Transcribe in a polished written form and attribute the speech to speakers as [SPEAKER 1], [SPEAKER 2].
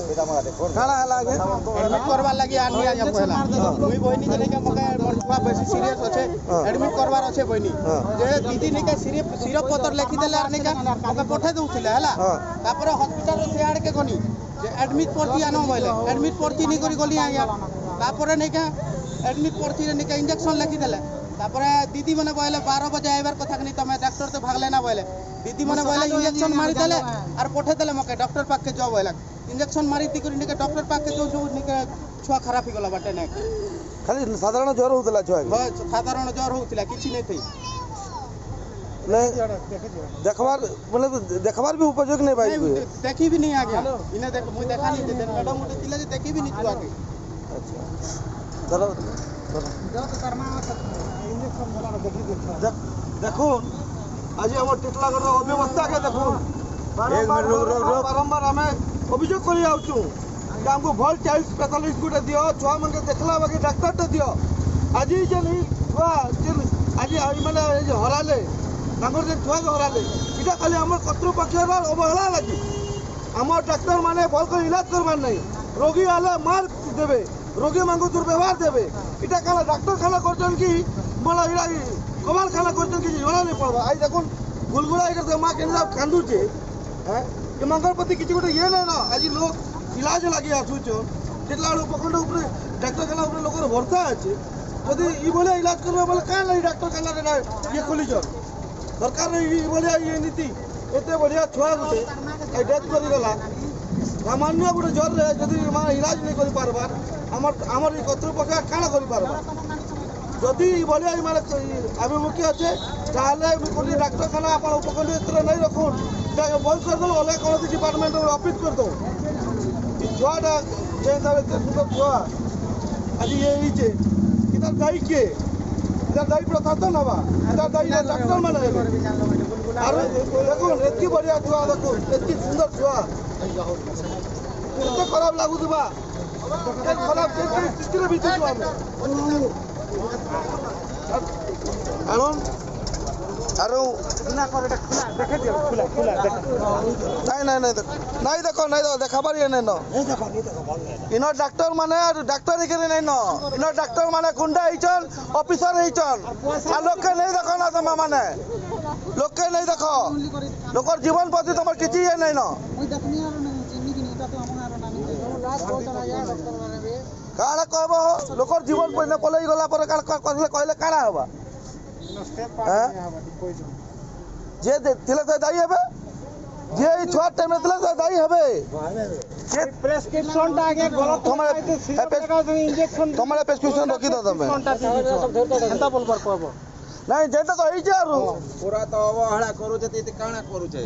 [SPEAKER 1] काला हला आगे
[SPEAKER 2] एडमिट करवार लगी आनी आया पहला मुई बहिनी जने के मके मोर बेसी सीरियस अछि एडमिट करवार अछि बहिनी जे दीदी ने के सिरप पत्र लिखि देले आर ने के मके पठे दउथिले हला तापर हॉस्पिटल से आड़ के गनी जे एडमिट पर्ची आनो बोले एडमिट पर्ची नि करी गली आया तापर ने के एडमिट पर्ची ने के इंजेक्शन लिखि देले तापर दीदी मने बोले 12 बजे आइबार कथा कनी तमे डॉक्टर से भागले ना बोले दीदी मने बोले इंजेक्शन मारी देले और पठे देले मके डॉक्टर पाक के जो बोले इंजेक्शन मारी दी करी निके डॉक्टर पाक के जो निके छुआ खराब ही गला बाटे ने
[SPEAKER 1] खाली साधारण ज्वर होतला छुआ
[SPEAKER 2] हां साधारण ज्वर होतला किछि नै थई
[SPEAKER 1] नहीं देखबार मतलब देखबार भी उपयोग नहीं भाई
[SPEAKER 2] देखी भी नहीं आ गया इने देख मुई देखा नहीं दे मैडम मुझे दिले जे देखी भी नहीं छुआ के
[SPEAKER 1] अच्छा चलो
[SPEAKER 2] जो तो कर्मा इंजेक्शन वाला देखी
[SPEAKER 1] देखो आज हम टिटलागढ़ अव्यवस्था के देखो बारंबार आम अभियोग कर हमको भल चाइल्ड स्पेशलिस्ट गोटे दियो छुआ मन के देखला बाकी डाक्टर दियो आज जेन छुआ आज मैंने हराले छुआ के हराले इटा खाली आम कर्तृपक्ष अवहेला लगी आम डाक्तर माने भल कर इलाज करवार नहीं रोगी आले मार देवे रोगी मान दुर्व्यवहार देवे इटा खाना डाक्तर खाना कर कमाल खाना कर जଣା नहीं पड़वा आज देख गुलगुला करते माँ के कांदुचे मंगल प्रति किसी गोटे ये ना आज लोग इलाज लगे आसुच जितला उपखंड उपर डाक्तर खाना उपर लोक भरसा अच्छे जदि ये इलाज करवा बोले क्या लगे डाक्तर खाना ये खोलीच सरकार ये नीति एत बढ़िया छुआ गोटे डेथ करगला सामान्य गोटे ज्वर जदि इलाज नहीं कर पार्बार आमर ये कर्तृपक्ष काण कर जदि बढ़िया माने आभिमुखी अच्छे कोई डाक्तखाना आप उपखंड नहीं रखुन बंद कर दो अलग कौन डिपार्टमेंट ऑफिस कर दो छुआटा जे हिसाब से सुंदर छुआ आज ये इधर दायी किए इधर दायी प्रशासन हवा इधर दायी डाक्टर मैंने देखो एति बढ़िया छुआ देखो एति सुंदर छुआ केते खराब लागुवा खराब स्थिति बीतुछु नहीं देखो देखा पारी इन डाक्टर माने डाक्टर नहीं न इन डाक्टर माने गुंडा होइछन ऑफिसर होइछन आ लोक के नहीं देखो ना तुम माने लोक के नहीं देखो लोकर जीवन प्रति तुम किछि ये नहीं न काला कहबो लोकर जीवन पने पलई गला पर कहले काला हबा जे थिले तो दाई हेबे जे छुआ टाइम में थिले तो दाई हेबे जे
[SPEAKER 2] प्रेस्क्रिप्शन टा आगे गलत
[SPEAKER 1] तुम्हारे
[SPEAKER 2] इंजेक्शन
[SPEAKER 1] तुम्हारे प्रेस्क्रिप्शन रखी दो तमे
[SPEAKER 2] एंता बोल पर कहबो
[SPEAKER 1] नहीं जेता तो होई जे आरो
[SPEAKER 3] पूरा तो अवहेला करू जे काना करू छे